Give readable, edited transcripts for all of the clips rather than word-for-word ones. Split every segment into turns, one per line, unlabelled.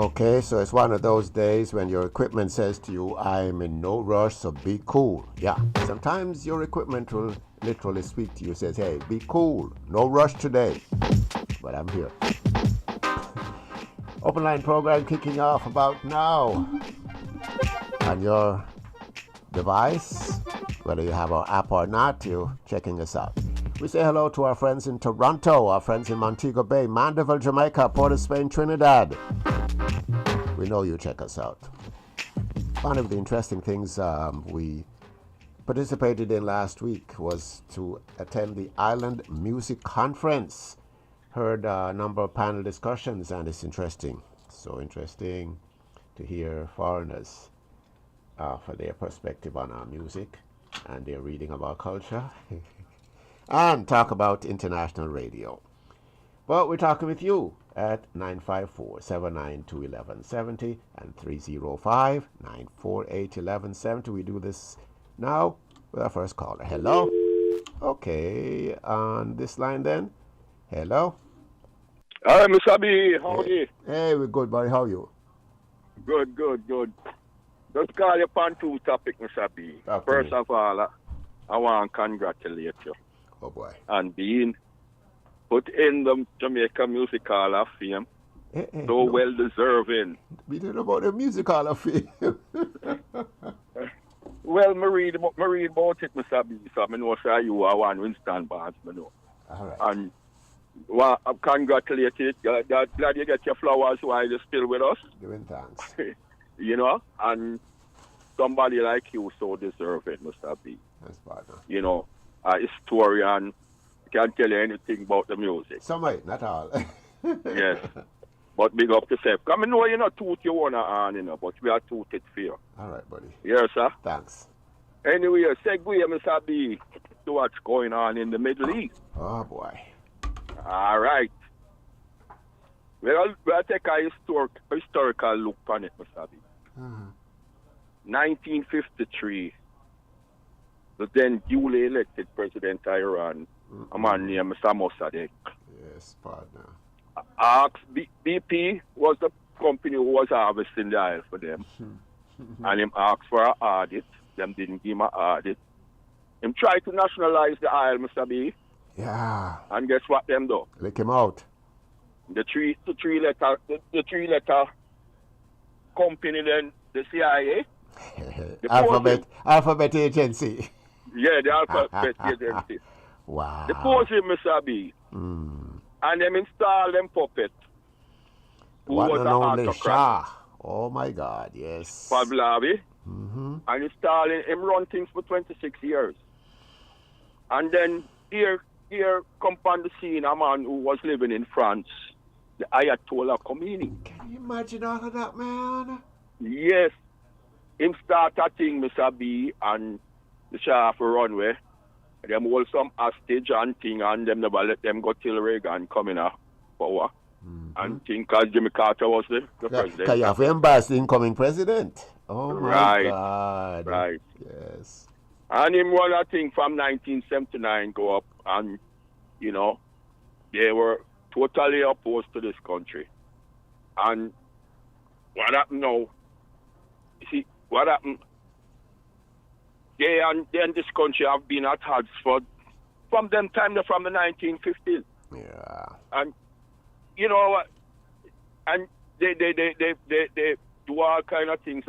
Okay, so it's one of those days when your equipment says to you, I'm in no rush, so be cool. Yeah, sometimes your equipment will literally speak to you, says, hey, be cool, no rush today. But I'm here. Open line program kicking off about now. On your device, whether you have our app or not, you're checking us out. We say hello to our friends in Toronto, our friends in Montego Bay, Mandeville, Jamaica, Port of Spain, Trinidad. We know you check us out. One of the interesting things we participated in last week was to attend the Island Music Conference. Heard a number of panel discussions, and it's interesting. So interesting to hear foreigners for their perspective on our music and their reading of our culture and talk about international radio. But we're talking with you at 954-792-1170 and 305-948-1170. We do this now with our first caller. Hello? Okay, on this line then. Hello?
Hi, Mr. B. How are you?
Hey, we're good, buddy. How are you?
Good. Just call you upon two topics, Mr. B. First of all, I want to congratulate you.
Oh, boy.
And being put in the Jamaica Music Hall of Fame. So well deserving.
We didn't know about the Music Hall of Fame.
Well, I read about it, Mr. B. So I know you are one Winston Barnes, I know.
All right.
And well, I'm congratulated. Glad you get your flowers while you're still with us.
Giving thanks.
You know, and somebody like you so deserving, Mr. B.
That's partner.
You know, a historian, can't tell you anything about the music.
Some might, not all.
Yes. But big up to yourself. I mean, no, you're not toot you want to earn, you know, but we are tooted for you.
All right, buddy.
Yes, sir.
Thanks.
Anyway, segue, Mr. B, to what's going on in the Middle East.
Oh, boy.
All right. We'll take a historical look on it, Mr. B. 1953, the then duly elected president of Iran, a man named Mr. Mossadegh.
Yes, partner.
BP was the company who was harvesting the oil for them. And him asked for an audit. Them didn't give him an audit. Him tried to nationalize the oil, Mr. B.
Yeah.
And guess what them do?
Lick him out.
The three letter company then, the CIA.
Alphabet agency.
Yeah, the Alphabet agency.
Wow.
They pose him, Mr. B. And them install them puppet. Who
One
was
and
an
only
autocrat.
Shah. Oh my God, yes.
Pahlavi. And installing him run things for 26 years. And then here come on the scene a man who was living in France, the Ayatollah Khomeini.
Can you imagine all of that, man?
Yes. Him start a thing, Mr. B, and the Shah for runway. Them hold some hostage and thing, and them never let them go till Reagan come in power. And think because Jimmy Carter was the president.
Because you have to embarrass the incoming president. Oh my God.
Right.
Yes.
And him run a thing from 1979 go up, and, you know, they were totally opposed to this country. And what happened now, you see, what happened, they and this country have been at odds from them time, from the 1950s.
Yeah.
And, you know what, and they do all kind of things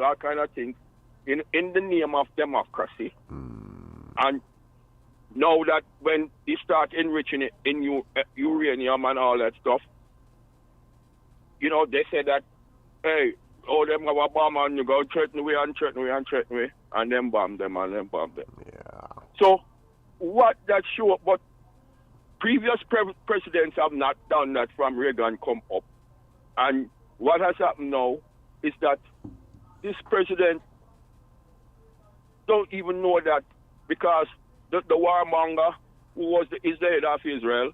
in the name of democracy. And now that when they start enriching it in uranium and all that stuff, you know, they say that, hey, them have a bomb and you go threaten away, and then bomb them.
Yeah.
So what that show, but previous presidents have not done that from Reagan come up. And what has happened now is that this president don't even know that, because the warmonger who is the head of Israel,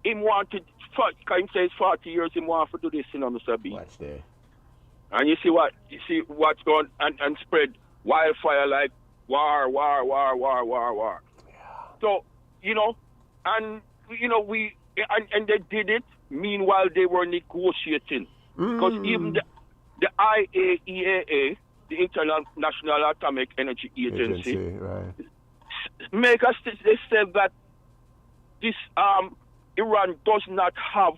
him wanted, can he says 40 years, him want to do this, you know, Mr. B.
Watch there.
And you see what's going and spread wildfire like war. Yeah. So, you know, and, you know, and they did it, meanwhile they were negotiating Because even the IAEA, the International Atomic Energy Agency,
right.
make us they said that this Iran does not have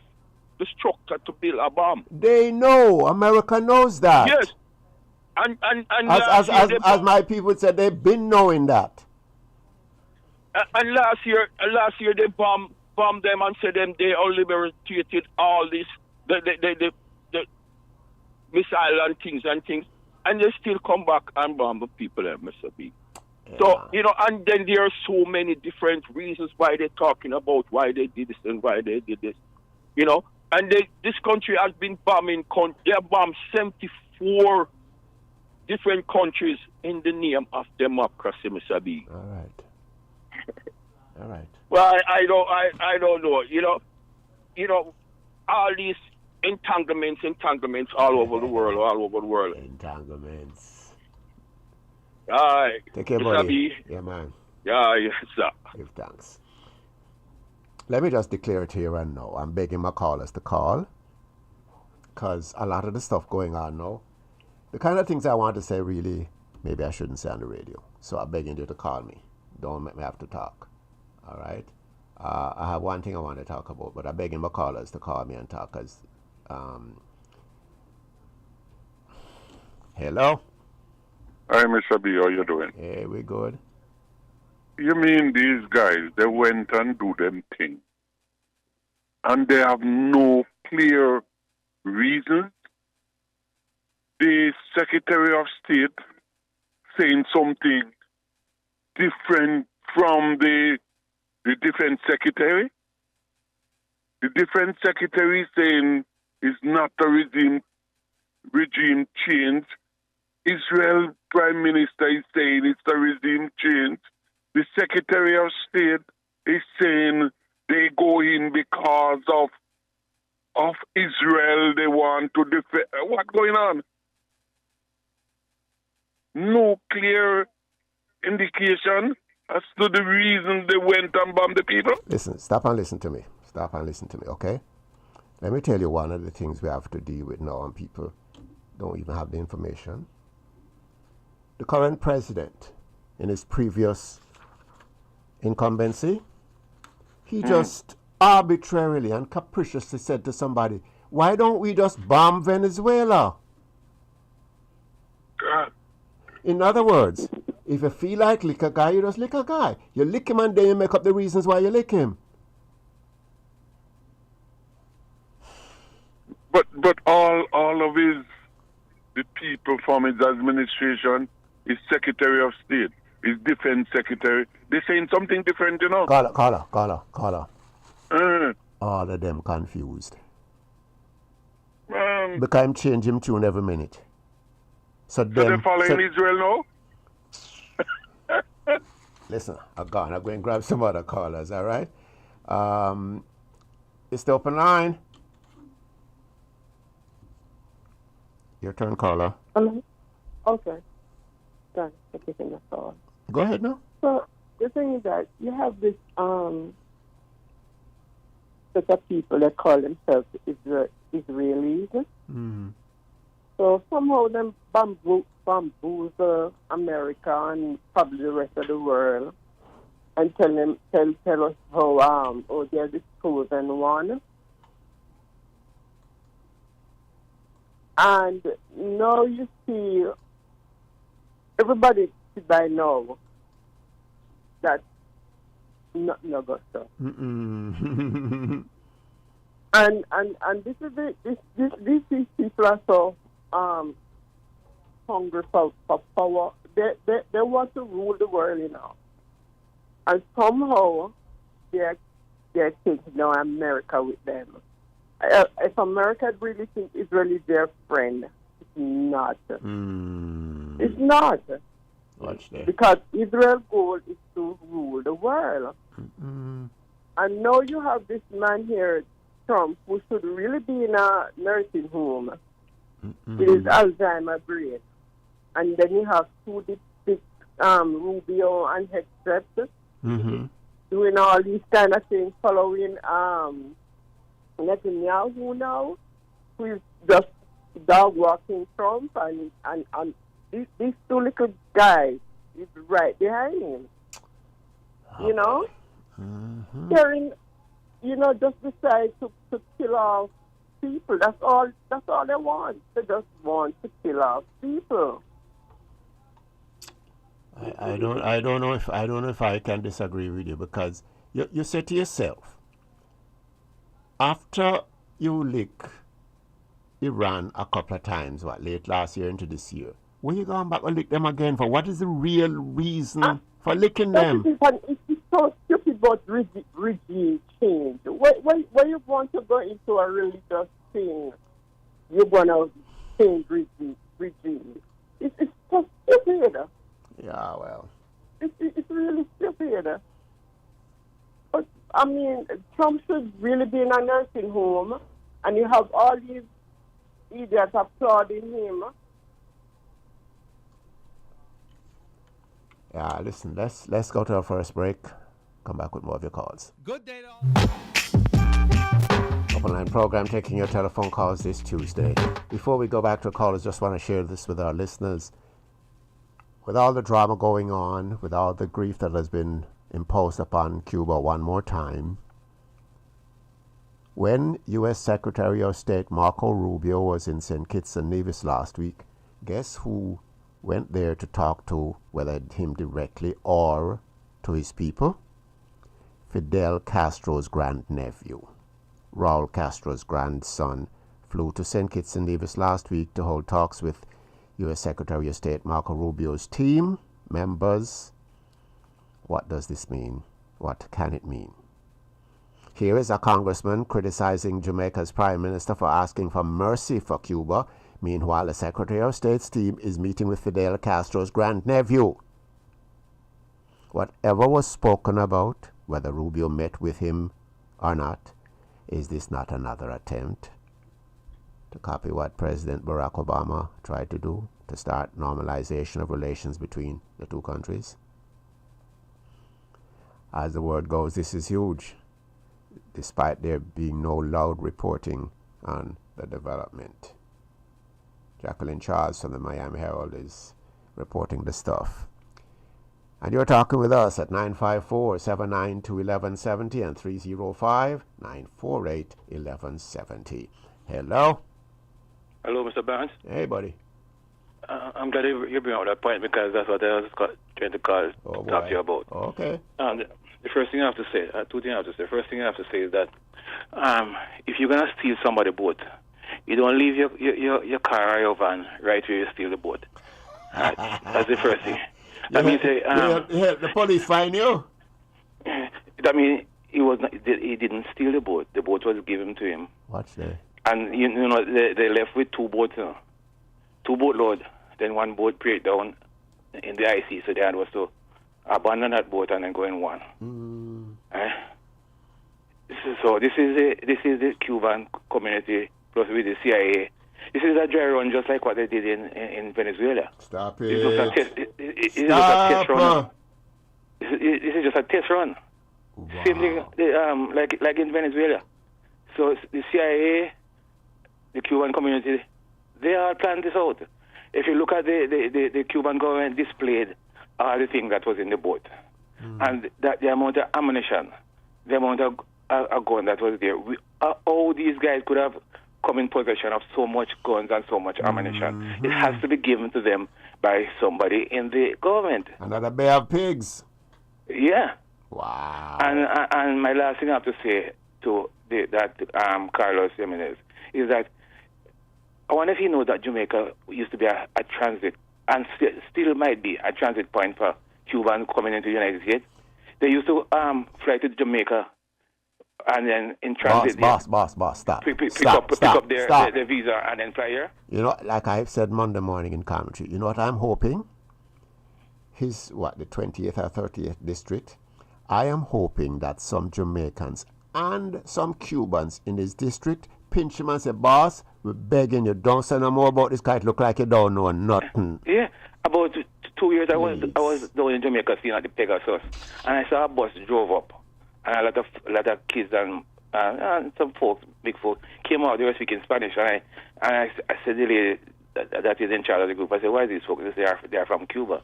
the structure to build a bomb.
They know. America knows that.
Yes. And
as my people said, they've been knowing that.
And last year they bombed them and said them they only liberated all this the missile and things, and they still come back and bomb the people at Mr. B. Yeah. So, and then there are so many different reasons why they're talking about why they did this and why they did this. And this country has been bombing, they have bombed 74 different countries in the name of democracy, Mr. B.
All right.
Well, I don't know. All these entanglements all over the world.
Entanglements.
All right.
Take care, buddy. Yeah, man.
Yeah, yes, sir.
Give thanks. Let me just declare it here and now. I'm begging my callers to call, because a lot of the stuff going on now, the kind of things I want to say, really, maybe I shouldn't say on the radio. So I'm begging you to call me. Don't make me have to talk. All right? I have one thing I want to talk about, but I'm begging my callers to call me and talk, because... Hello?
Hi, Mr. B. How you doing?
Hey, we good.
You mean these guys, they went and do them thing, and they have no clear reason? The Secretary of State saying something different from the Defense Secretary? The Defense Secretary saying it's not a regime change. Israel Prime Minister is saying it's a regime change. The Secretary of State is saying they go in because of Israel. They want to defend. What's going on? No clear indication as to the reason they went and bombed the people.
Listen, stop and listen to me. Okay? Let me tell you one of the things we have to deal with now, and people don't even have the information. The current president, in his previous incumbency, he just arbitrarily and capriciously said to somebody, why don't we just bomb Venezuela?
God.
In other words, if you feel like lick a guy, you just lick a guy. You lick him and then you make up the reasons why you lick him.
But all of the people from his administration, his Secretary of State, his Defense Secretary, they're saying something different,
Caller. All of them confused. Because I'm changing tune every minute. So
they're following Israel now?
Listen, I'm going to grab some other callers, all right? It's the open line. Your turn, caller.
Okay. Done. Taking the call.
Go ahead now.
So the thing is that you have this set of people that call themselves Israelis.
Mm-hmm.
So somehow them bamboozle America and probably the rest of the world and tell us how they're the chosen one. And now you see everybody by now that nothing goes so. And this is these people are so hungry for power. They want to rule the world, and somehow they're taking now America with them. If America really thinks Israel is their friend, it's not. It's not.
Watch that.
Because Israel's goal is to rule the world. And now you have this man here, Trump, who should really be in a nursing home with his Alzheimer's brain. And then you have two big Rubio and Hexet doing all these kind of things, following Netanyahu now. who is just dog walking Trump, and these two little guys is right behind him. You know, Karen, just decide to kill off people. That's all they want. They just want to kill off people.
I don't know if I can disagree with you, because you said to yourself, after you lick Iran a couple of times, late last year into this year, when you going back and lick them again for? What is the real reason for licking them?
It's so stupid about regime change. When you want to go into a religious thing, you're going to change regime. It's so stupid.
Yeah, well.
It's really stupid. But, I mean, Trump should really be in a nursing home, and you have all these idiots applauding him.
Yeah, listen, let's go to our first break. Come back with more of your calls.
Good day to all.
Open line program taking your telephone calls this Tuesday. Before we go back to callers, just want to share this with our listeners. With all the drama going on, with all the grief that has been imposed upon Cuba one more time, when U.S. Secretary of State Marco Rubio was in St. Kitts and Nevis last week, guess who went there to talk to, whether him directly or to his people? Fidel Castro's grandnephew. Raul Castro's grandson flew to St. Kitts and Nevis last week to hold talks with U.S. Secretary of State Marco Rubio's team members. What does this mean? What can it mean? Here is a congressman criticizing Jamaica's prime minister for asking for mercy for Cuba. Meanwhile, the Secretary of State's team is meeting with Fidel Castro's grandnephew. Whatever was spoken about, whether Rubio met with him or not, is this not another attempt to copy what President Barack Obama tried to do, to start normalization of relations between the two countries? As the word goes, this is huge, despite there being no loud reporting on the development. Jacqueline Charles from the Miami Herald is reporting the stuff. And you're talking with us at 954-792-1170 and 305-948-1170. Hello?
Hello, Mr. Barnes.
Hey, buddy.
I'm glad you bring up that point, because that's what I was trying to talk to you about.
Okay.
And the first thing I have to say, two things I have to say. The first thing I have to say is that if you're going to steal somebody's boat, you don't leave your car or your van right where you steal the boat. That's the first thing. That means
the police find you?
That means he didn't steal the boat. The boat was given to him.
Watch there.
And they left with two boats, two boatload. Then one boat break down in the IC, so they had was to abandon that boat and then go in one. So this is the Cuban community plus with the CIA. This is a dry run, just like what they did in Venezuela.
Stop it.
It's just a test run. This is just a test run.
Wow.
Same thing like in Venezuela. So the CIA, the Cuban community, they all planned this out. If you look at the Cuban government displayed all the things that was in the boat, and that the amount of ammunition, the amount of a gun that was there, all these guys could have come in possession of so much guns and so much ammunition. It has to be given to them by somebody in the government.
Another bay of pigs.
Yeah.
Wow.
And my last thing I have to say to Carlos Jimenez is that I wonder if you know that Jamaica used to be a transit, and still might be a transit point for Cubans coming into the United States. They used to fly to Jamaica, and then in transit...
Boss, stop.
Pick up their visa and then fly here.
You know, like I said Monday morning in commentary, you know what I'm hoping? The 20th or 30th district? I am hoping that some Jamaicans and some Cubans in this district pinch him and say, boss, we're begging you, don't say no more about this guy. It look like you don't know nothing.
Yeah, about 2 years I was down in Jamaica seeing at the Pegasus, and I saw a bus drove up, and a lot of kids and And some folks, big folks, came out. They were speaking Spanish, and I said, the lady that is in charge of the group, I said, why are these folks? They say they are from Cuba,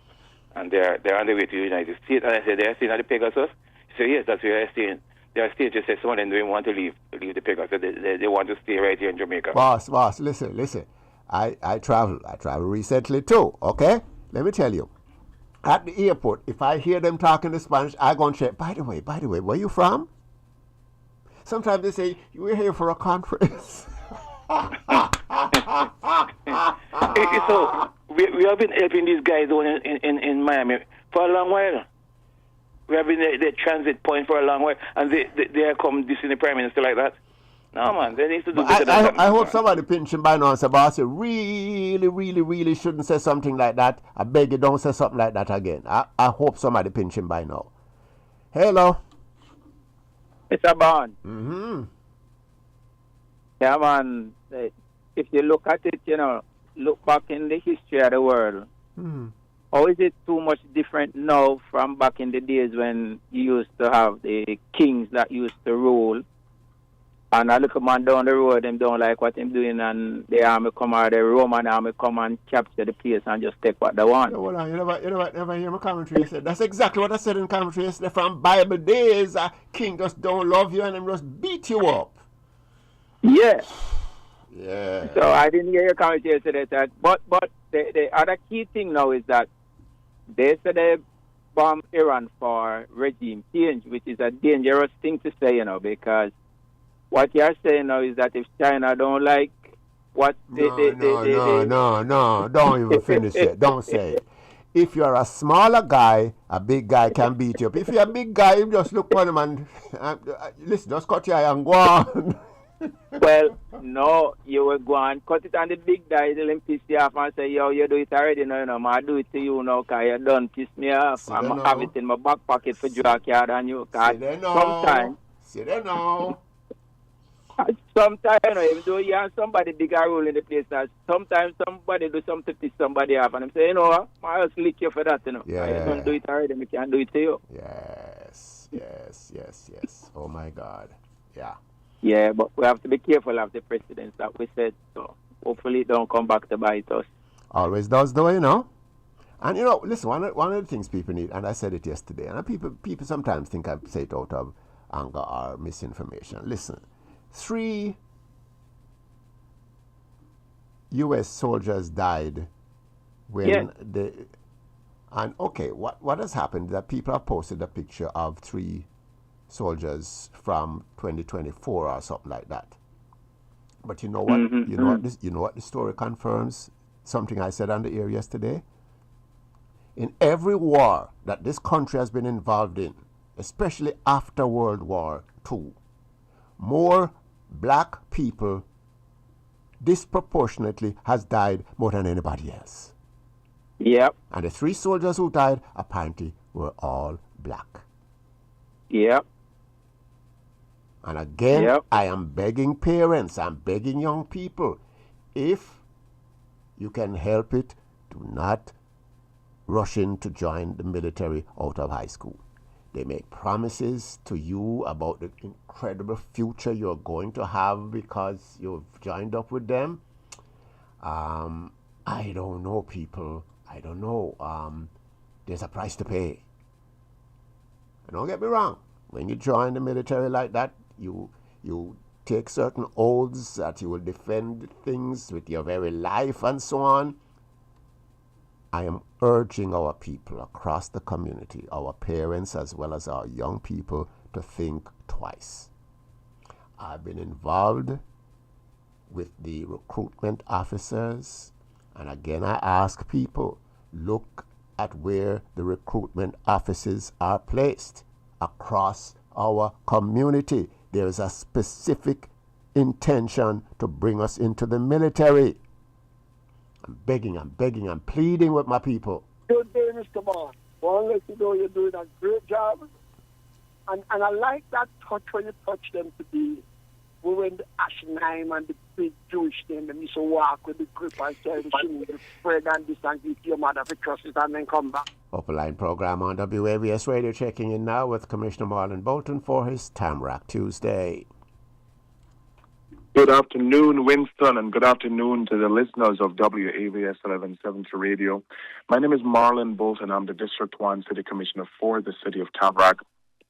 and they're on their way to the United States. And I said, they're staying at the Pegasus? She said, yes, that's where they're staying. They are staying. Just said some of them don't want to leave the Pegasus. They want to stay right here in Jamaica.
Boss, listen. I travel recently too, okay? Let me tell you. At the airport, if I hear them talking in Spanish, I go and check. By the way, where you from? Sometimes they say, we're here for a conference.
So, we have been helping these guys in Miami for a long while. We have been the transit point for a long while, and they come this in the Prime Minister like that. No, man, they need to do better than that.
I hope somebody pinch him by now and say, boss, you really shouldn't say something like that. I beg you, don't say something like that again. I hope somebody pinch him by now. Hello.
Mr. Bond.
Mm-hmm.
Yeah, man. If you look at it, look back in the history of the world. How is it too much different now from back in the days when you used to have the kings that used to rule? And I look a man down the road, them don't like what him doing, and the army come out, the Roman army come and capture the place and just take what they want.
Hold on, you never hear my commentary yesterday. That's exactly what I said in commentary yesterday. From Bible days, a king just don't love you and them just beat you up.
Yeah.
Yeah.
So I didn't hear your commentary yesterday. But the other key thing now is that they said they bomb Iran for regime change, which is a dangerous thing to say, because what you're saying now is that if China don't like what
No, don't even finish it. Don't say it. If you're a smaller guy, a big guy can beat you up. If you're a big guy, you just look for him and listen, just cut your eye and go on.
Well, no, you will go and cut it on the big guy, they'll piss you off and say, yo, you do it already now, I do it to you now, because you done piss me off. I'm have it in my back pocket for draw card on you. Sometimes.
See they know.
Sometimes, even though you have somebody bigger rule in the place, sometimes somebody do something to piss somebody off, and I'm saying, I just lick you for that,
Yeah.
I don't do it already, I can't do it to you.
Yes. Oh my God. Yeah.
Yeah, but we have to be careful of the precedents that we said, so hopefully it don't come back to bite us.
Always does though, And listen, one of the things people need, and I said it yesterday, and people sometimes think I say it out of anger or misinformation. Listen, 3 U.S. soldiers died when what has happened is that people have posted a picture of 3 soldiers from 2024 or something like that. But you know what? You know what the story confirms? Something I said on the air yesterday. In every war that this country has been involved in, especially after World War II, more black people disproportionately has died more than anybody else.
Yep.
And the 3 soldiers who died apparently were all black.
Yep.
And again, I am begging parents, I'm begging young people, if you can help it, do not rush in to join the military out of high school. They make promises to you about the incredible future you're going to have because you've joined up with them. I don't know, people. I don't know. There's a price to pay. And don't get me wrong. When you join the military like that, you take certain oaths that you will defend things with your very life and so on. I am urging our people across the community, our parents as well as our young people, to think twice. I've been involved with the recruitment officers, and again I ask people, look at where the recruitment offices are placed across our community. There is a specific intention to bring us into the military. I'm begging, I'm pleading with my people.
Good day, Mr. Bond. Well, let you know you're doing a great job. And I like that touch when you touch them today. We went to Ashnaim and the big Jewish thing, and used to walk with the grip and tell the shilling, the spread and this and give your mother for trusses and then come back.
Upper Line program on WAVS Radio, checking in now with Commissioner Marlon Bolton for his Tamarack Tuesday.
Good afternoon, Winston, and good afternoon to the listeners of WAVS 1170 Radio. My name is Marlon Bolton. I'm the District 1 City Commissioner for the City of Tamarack,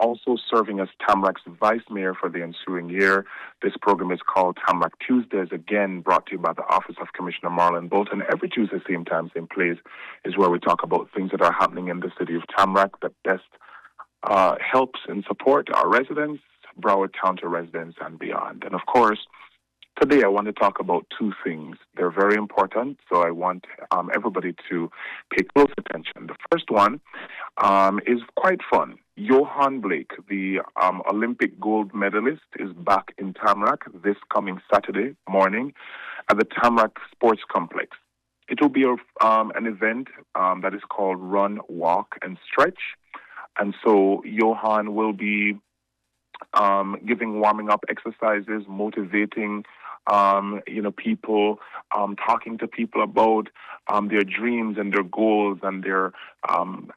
also serving as Tamarack's Vice Mayor for the ensuing year. This program is called Tamarack Tuesdays, again brought to you by the Office of Commissioner Marlon Bolton. Every Tuesday, same time, same place, is where we talk about things that are happening in the City of Tamarack that best helps and support our residents, Broward County residents, and beyond. And of course, today I want to talk about two things. They're very important, so I want everybody to pay close attention. The first one is quite fun. Johan Blake, the Olympic gold medalist, is back in Tamarack this coming Saturday morning at the Tamarack Sports Complex. It will be an event that is called Run, Walk, and Stretch. And so Johan will be giving warming up exercises, motivating people, talking to people about their dreams and their goals and their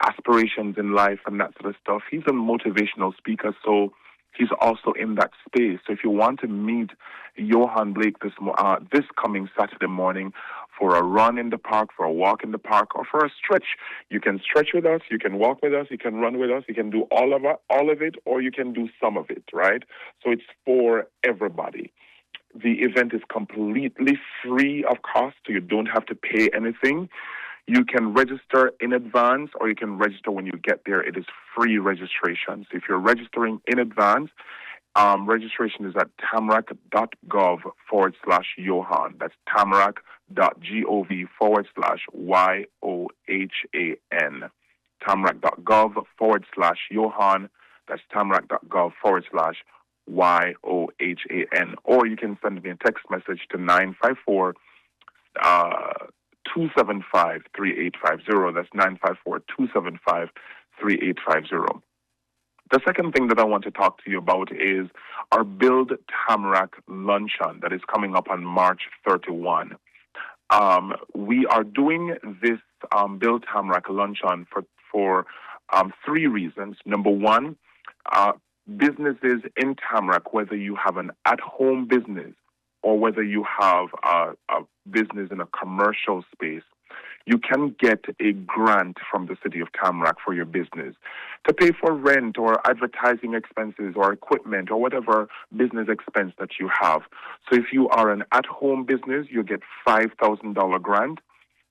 aspirations in life and that sort of stuff. He's a motivational speaker, so he's also in that space. So if you want to meet Johan Blake this coming Saturday morning for a run in the park, for a walk in the park, or for a stretch, you can stretch with us, you can walk with us, you can run with us, you can do all of it, or you can do some of it, right? So it's for everybody. The event is completely free of cost, so you don't have to pay anything. You can register in advance, or you can register when you get there. It is free registration. So if you're registering in advance, registration is at tamarack.gov/Johan. That's tamarack.gov/YOHAN. tamarack.gov/Johan. That's tamarack.gov/YOHAN. Or you can send me a text message to 954-275-3850. That's 954-275-3850. The second thing that I want to talk to you about is our Build Tamarack Luncheon that is coming up on March 31. We are doing this Build Tamarack Luncheon for three reasons. Number one, businesses in Tamarack, whether you have an at-home business or whether you have a business in a commercial space, you can get a grant from the City of Tamarack for your business to pay for rent or advertising expenses or equipment or whatever business expense that you have. So if you are an at-home business, you get $5,000 grant.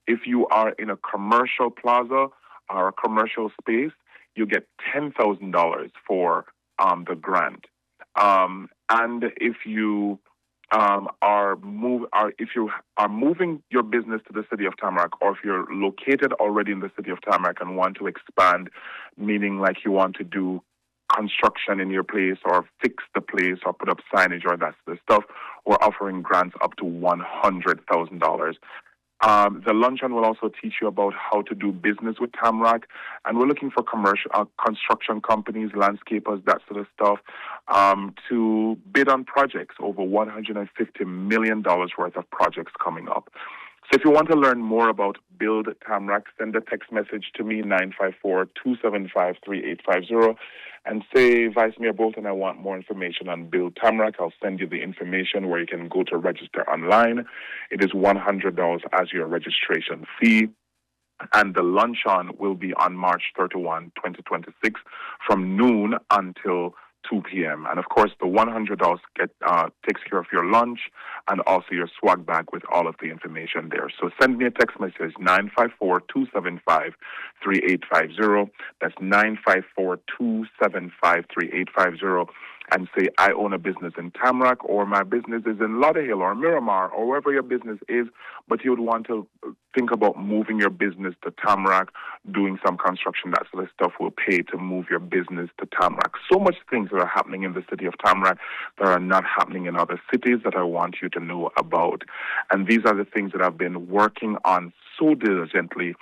If you are in a commercial plaza or a commercial space, you get $10,000 for the grant. And if you if you are moving your business to the City of Tamarack, or if you're located already in the City of Tamarack and want to expand, meaning like you want to do construction in your place or fix the place or put up signage or that sort of stuff, we're offering grants up to $100,000. The luncheon will also teach you about how to do business with Tamarack, and we're looking for commercial construction companies, landscapers, that sort of stuff, to bid on projects, over $150 million worth of projects coming up. So if you want to learn more about Build Tamarack, send a text message to me, 954-275-3850, and say, Vice Mayor Bolton, I want more information on Build Tamarack. I'll send you the information where you can go to register online. It is $100 as your registration fee. And the luncheon will be on March 31, 2026, from noon until 2 p.m. And of course, the $100 takes care of your lunch and also your swag bag with all of the information there. So send me a text message, 954-275-3850. That's 954-275-3850. And say, I own a business in Tamarack, or my business is in Lauderhill or Miramar, or wherever your business is, but you would want to think about moving your business to Tamarack, doing some construction, that sort of stuff will pay to move your business to Tamarack. So much things that are happening in the City of Tamarack that are not happening in other cities that I want you to know about. And these are the things that I've been working on so diligently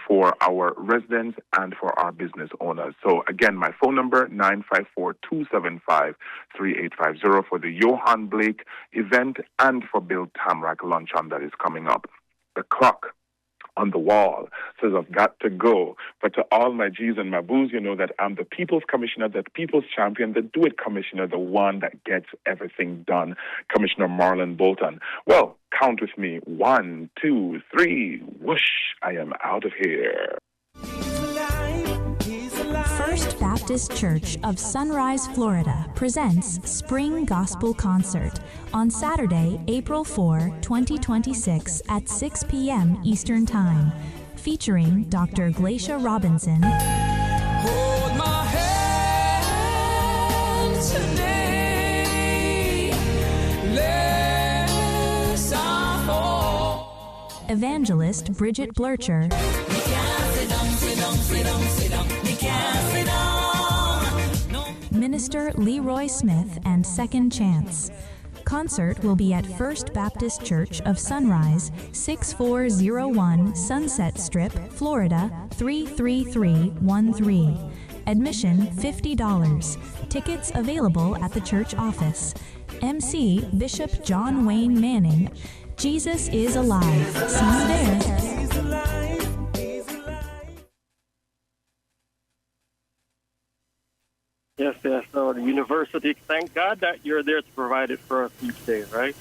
for our residents and for our business owners. So again, my phone number, 954-275-3850 for the Johan Blake event and for Build Tamarack luncheon that is coming up. The clock on the wall. Says I've got to go. But to all my G's and my boos, you know that I'm the people's commissioner, the people's champion, the do-it commissioner, the one that gets everything done, Commissioner Marlon Bolton. Well, count with me. 1, 2, 3, whoosh, I am out of here.
First Baptist Church of Sunrise, Florida presents Spring Gospel Concert on Saturday, April 4, 2026 at 6 p.m. Eastern Time, featuring Dr. Glacia Robinson,
Hold my hand today, lest I fall.
Evangelist Bridget Blurcher, Minister Leroy Smith, and Second Chance. Concert will be at First Baptist Church of Sunrise, 6401 Sunset Strip, Florida 33313. Admission $50. Tickets available at the church office. MC Bishop John Wayne Manning. Jesus is alive. See you there.
Yes, so the university, thank God that you're there to provide it for us each day, right?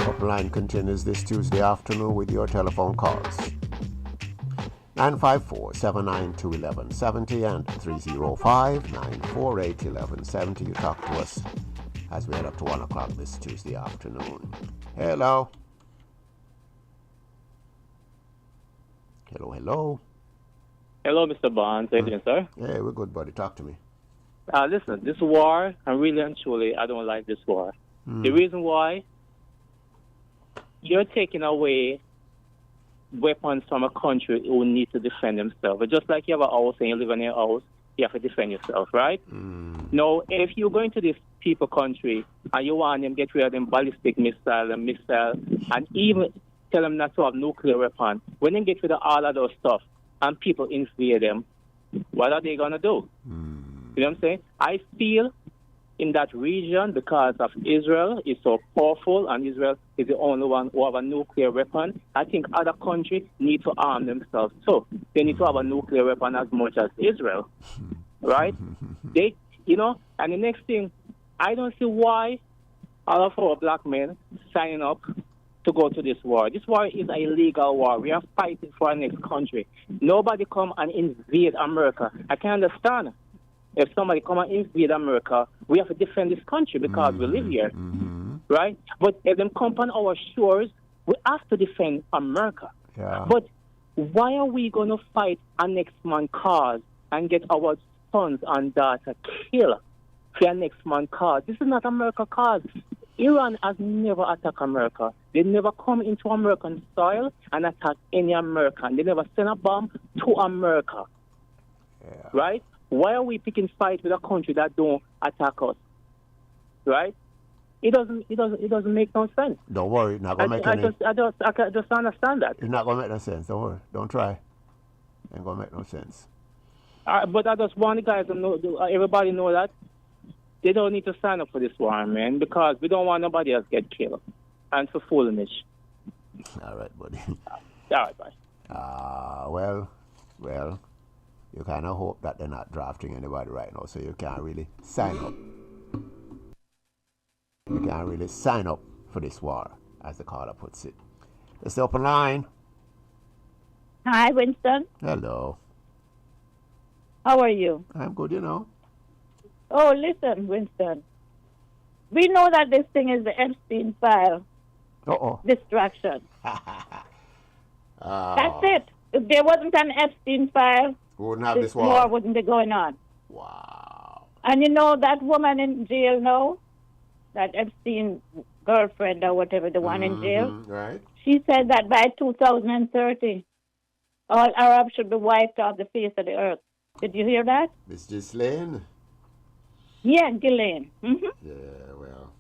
Upline continues this Tuesday afternoon with your telephone calls. 954-792-1170 and 305-948-1170. You talk to us as we head up to 1 o'clock this Tuesday afternoon. Hello. Hello.
Hello, Mr. Barnes. How you doing, sir?
Hey, we're good, buddy. Talk to me.
Listen, this war, and really and truly, I don't like this war. The reason why, you're taking away weapons from a country who needs to defend themselves. But just like you have a house and you live in your house, you have to defend yourself, right? Now, if you go into this people country and you want them to get rid of them ballistic missile, and even tell them not to have nuclear weapons, when they get rid of all of those stuff, and people invade them, what are they going to do? You know what I'm saying? I feel in that region, because of Israel is so powerful and Israel is the only one who have a nuclear weapon, I think other countries need to arm themselves. So they need to have a nuclear weapon as much as Israel, right? And the next thing, I don't see why all of our black men signing up to go to this war. This war is an illegal war. We are fighting for our next country. Nobody come and invade America. I can understand if somebody come and invade America, we have to defend this country because we live here, right? But if them come on our shores, we have to defend America.
Yeah.
But why are we going to fight our next man cause and get our sons and daughters killed for our next man cause? This is not America cause. Iran has never attacked America. They never come into American soil and attack any American. They never send a bomb to America.
Yeah.
Right? Why are we picking fight with a country that don't attack us? Right? It doesn't make no sense.
Don't worry, it's not gonna make any.
I just understand that.
It's not gonna make no sense. Don't worry. Don't try. Ain't gonna make no sense.
But I just want the guys to know, everybody know that they don't need to sign up for this war, man, because we don't want nobody else get killed. And for foolishness.
All right, buddy.
All right, bye.
Well, you kind of hope that they're not drafting anybody right now, so you can't really sign up. You can't really sign up for this war, as the caller puts it. It's the open line.
Hi, Winston.
Hello.
How are you?
I'm good, you know.
Oh, listen, Winston. We know that this thing is the Epstein file. Distraction. That's it. If there wasn't an Epstein file,
we wouldn't have this
war wouldn't be going on.
Wow.
And you know that woman in jail now? That Epstein girlfriend or whatever, the one in jail?
Right.
She said that by 2030, all Arabs should be wiped off the face of the earth. Did you hear that?
Miss Ghislaine?
Yeah, Ghislaine.
Yeah, well.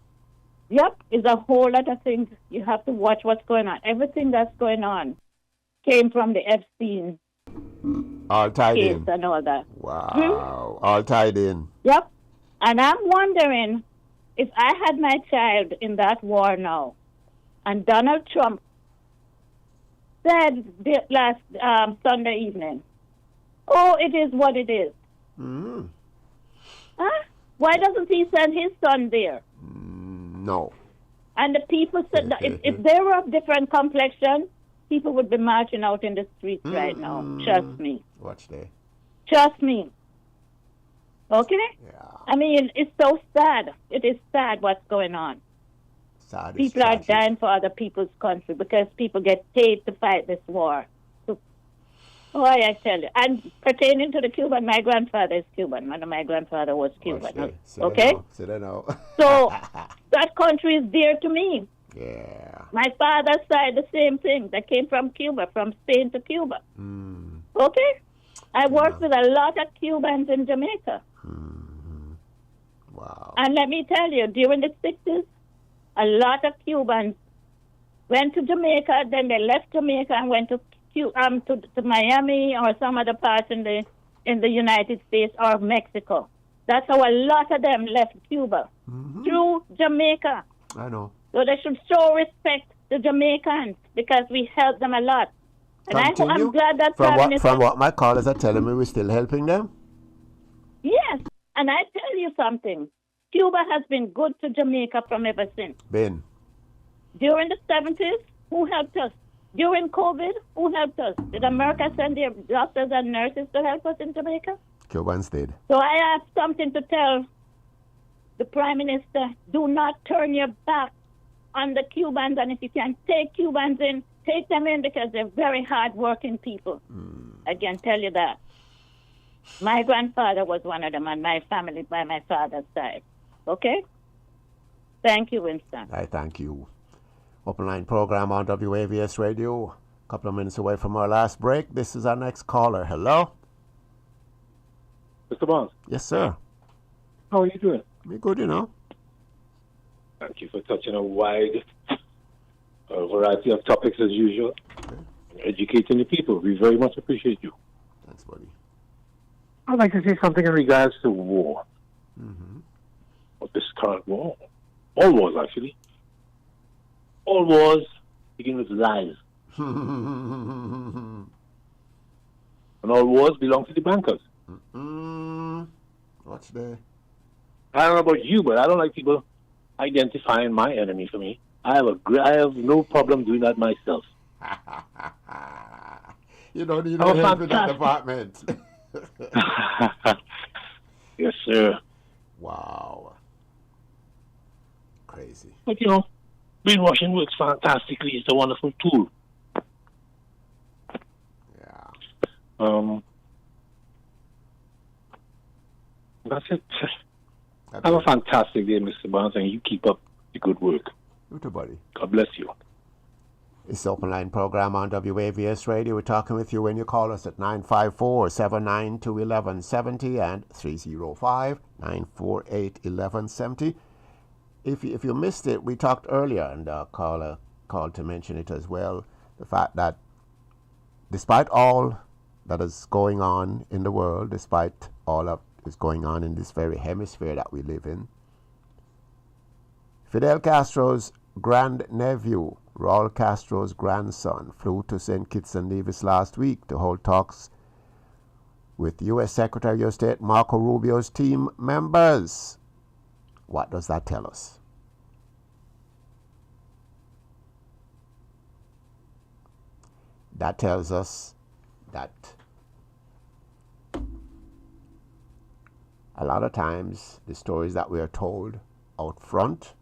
Yep, it's a whole lot of things. You have to watch what's going on. Everything that's going on came from the Epstein
all tied
case
in.
and all that.
Wow. All tied in.
Yep. And I'm wondering if I had my child in that war now and Donald Trump said last Sunday evening. Oh, it is what it is.
Mm.
Huh? Why doesn't he send his son there?
No.
And the people said that if they were of different complexion, people would be marching out in the streets right now. Trust me.
Watch there.
Trust me. Okay?
Yeah.
I mean, it's so sad. It is sad what's going on.
Sad.
People are dying for other people's country because people get paid to fight this war. So, I tell you. And pertaining to the Cuban, my grandfather is Cuban. My grandfather was Cuban. Okay?
Sit down.
So, that country is dear to me.
Yeah.
My father's side, the same thing. They came from Cuba, from Spain to Cuba. Okay? I worked with a lot of Cubans in Jamaica.
Wow.
And let me tell you, during the 60s, a lot of Cubans went to Jamaica, then they left Jamaica and went to Miami or some other parts in the United States or Mexico. That's how a lot of them left Cuba through Jamaica.
I know.
So they should show respect to Jamaicans because we helped them a lot. And I'm glad that
from what my callers are telling me, we're still helping them.
Yes, and I tell you something. Cuba has been good to Jamaica from ever since.
Been.
During the 70s, who helped us? During COVID, who helped us? Did America send their doctors and nurses to help us in Jamaica?
Cubans did.
So I have something to tell the Prime Minister. Do not turn your back on the Cubans, and if you can take Cubans in, take them in because they're very hard-working people. I can tell you that. My grandfather was one of them, and my family by my father's side. Okay? Thank you, Winston.
I thank you. Open line program on WAVS Radio. A couple of minutes away from our last break. This is our next caller. Hello?
Mr. Barnes.
Yes, sir.
How are you doing?
Me good, you know.
Thank you for touching a wide variety of topics as usual. Okay. Educating the people. We very much appreciate you.
Thanks, buddy.
I'd like to say something in regards to war. Of this current war. All wars, actually. All wars begin with lies. And all wars belong to the bankers.
What's there?
I don't know about you, but I don't like people identifying my enemy for me. I have no problem doing that myself.
You don't need no help in that department.
Yes, sir.
Wow. Crazy.
But brainwashing works fantastically. It's a wonderful tool.
Yeah.
That's it. Have a fantastic day, Mr. Barnes, and you keep up the good work.
You too, buddy.
God bless you.
It's the Open Line program on WAVS Radio. We're talking with you when you call us at 954-792-1170 and 305-948-1170. If you missed it, we talked earlier, and the caller called to mention it as well, the fact that despite all that is going on in the world, despite all of is going on in this very hemisphere that we live in, Fidel Castro's grandnephew, Raul Castro's grandson, flew to St. Kitts and Nevis last week to hold talks with U.S. Secretary of State Marco Rubio's team members. What does that tell us? That tells us that a lot of times the stories that we are told out front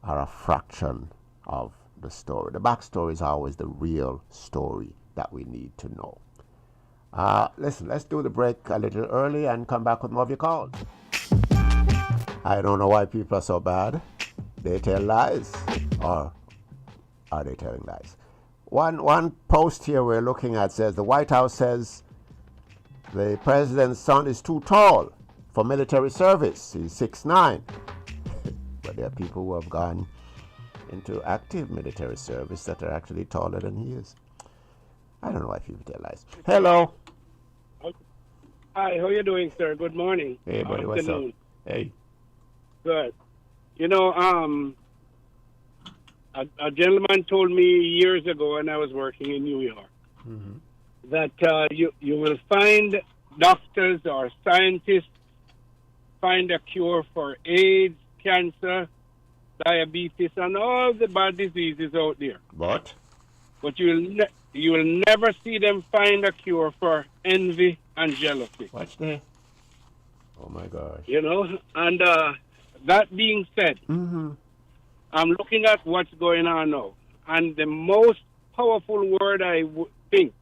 are a fraction of the story. The backstory is always the real story that we need to know. Listen, let's do the break a little early and come back with more of your calls. I don't know why people are so bad. They tell lies, or are they telling lies? One post here we're looking at says the White House says the president's son is too tall for military service. He's 6'9". But there are people who have gone into active military service that are actually taller than he is. I don't know why people tell lies. Hello.
Hi, how are you doing, sir? Good morning.
Hey, buddy, what's up? Hey.
Good. a gentleman told me years ago when I was working in New York that you will find doctors or scientists find a cure for AIDS, cancer, diabetes, and all the bad diseases out there.
But
you will never see them find a cure for envy and jealousy.
Watch there. Oh my gosh.
You know, and that being said, I'm looking at what's going on now, and the most powerful word I think,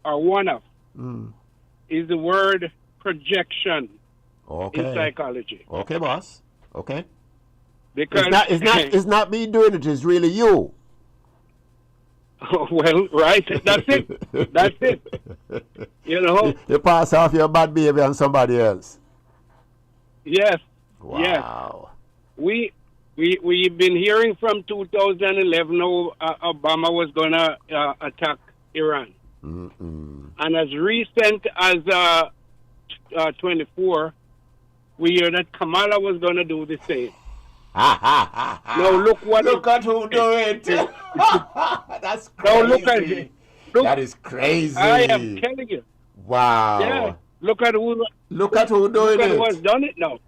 or one of, is the word projection in psychology.
Okay, boss. Okay.
Because
it's not me doing it. It's really you.
Oh, well, right. That's it. That's it. You know.
You pass off your bad behavior on somebody else.
Yes.
Wow.
Yes. We've been hearing from 2011 Obama was going to attack Iran. And as recent as 24, we hear that Kamala was going to do the same. Now look
at who do it. That's crazy.
Now look at it.
That is crazy.
I am telling you.
Wow.
Yeah. Look at who doing it.
Look at who
has done it now.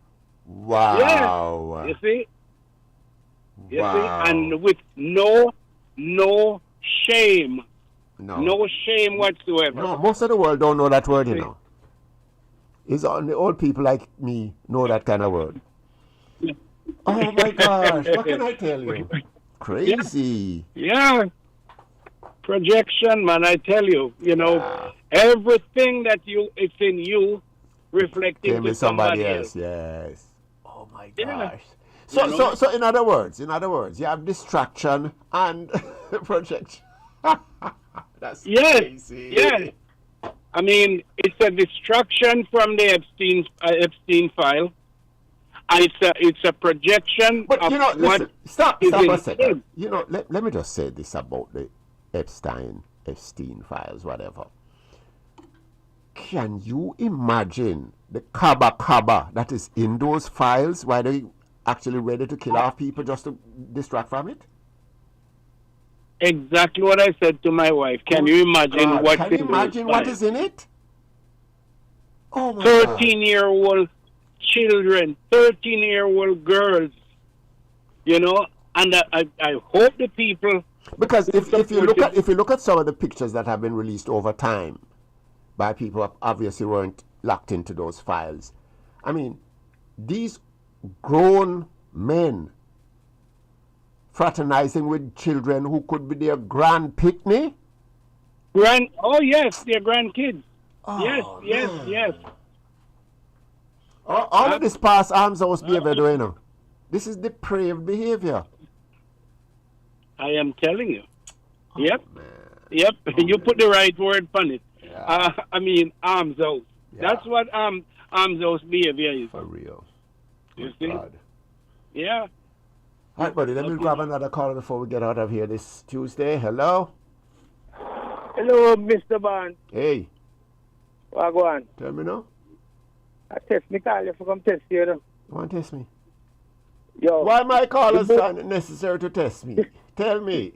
Wow.
Yeah. You see? You
Wow.
see? And with no shame. No shame whatsoever.
No, most of the world don't know that word, you know. It's only old people like me know that kind of word. Oh my gosh, what can I tell you? Crazy.
Yeah. Projection, man, I tell you, you know, everything that it's in you reflecting to somebody else.
Yes. Oh my gosh.
Yeah.
So in other words, you have distraction and projection. That's crazy.
Yes. I mean, it's a distraction from the Epstein file. And it's a projection of
listen,
what
stop
is
a second.
him.
You know, let me just say this about the Epstein files, whatever. Can you imagine the kaba that is in those files? Why they actually ready to kill off people just to distract from it?
Exactly what I said to my wife. Can you imagine what's in it?
Can you imagine what is in it? Oh my
13-year-old children, 13-year-old girls, you know, and I hope the people.
Because if you look at some of the pictures that have been released over time by people who obviously weren't locked into those files, I mean, these grown men fraternizing with children who could be their grand picnic.
Oh yes, their grandkids.
Oh,
yes.
All of this past arms house behavior, you know. This is depraved behavior.
I am telling you. Yep. You put the right word on it.
Yeah.
I mean, arms house.
Yeah.
That's what arms house behavior is.
For real.
You see?
God.
Yeah.
All right, buddy, let me grab another call before we get out of here this Tuesday. Hello?
Hello, Mr. Bond.
Hey.
What go on?
Tell me now.
I test me, call you for come test you.
You want to test me?
Yo.
Why my call is necessary to test me? Tell me.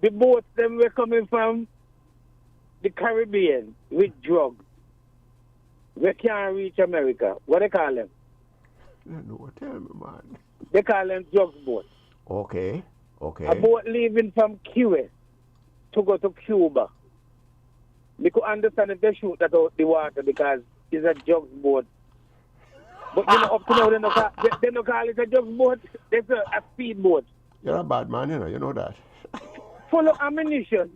The boats, them were coming from the Caribbean with drugs. We can't reach America. What they call them?
No, tell me, man.
They call them drugs boats.
Okay.
A boat leaving from Cuba to go to Cuba. We could understand if they shoot that out the water because it's a drugs boat. But you know, up to now, they don't call it a drugs boat. It's a speed boat.
You're a bad man, you know that.
Full of ammunition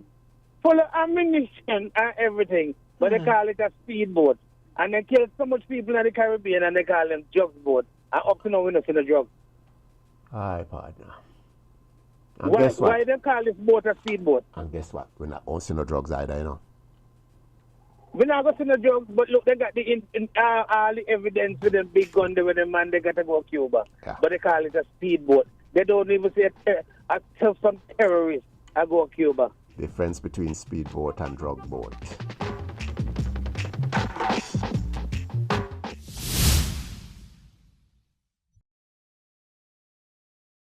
and everything. But they call it a speed boat. And they killed so much people in the Caribbean and they call them drugs boat. And up to now, we're not in the drugs.
Aye, partner.
Why they call this boat a speed boat?
And guess what? We're not also no drugs either, you know.
We're not going to no drugs, but look, they got all the evidence with them big gun there with them man, they got to go to Cuba.
Yeah.
But they call it a speed boat. They don't even say some terrorists I go to Cuba.
Difference between speedboat and drug boat.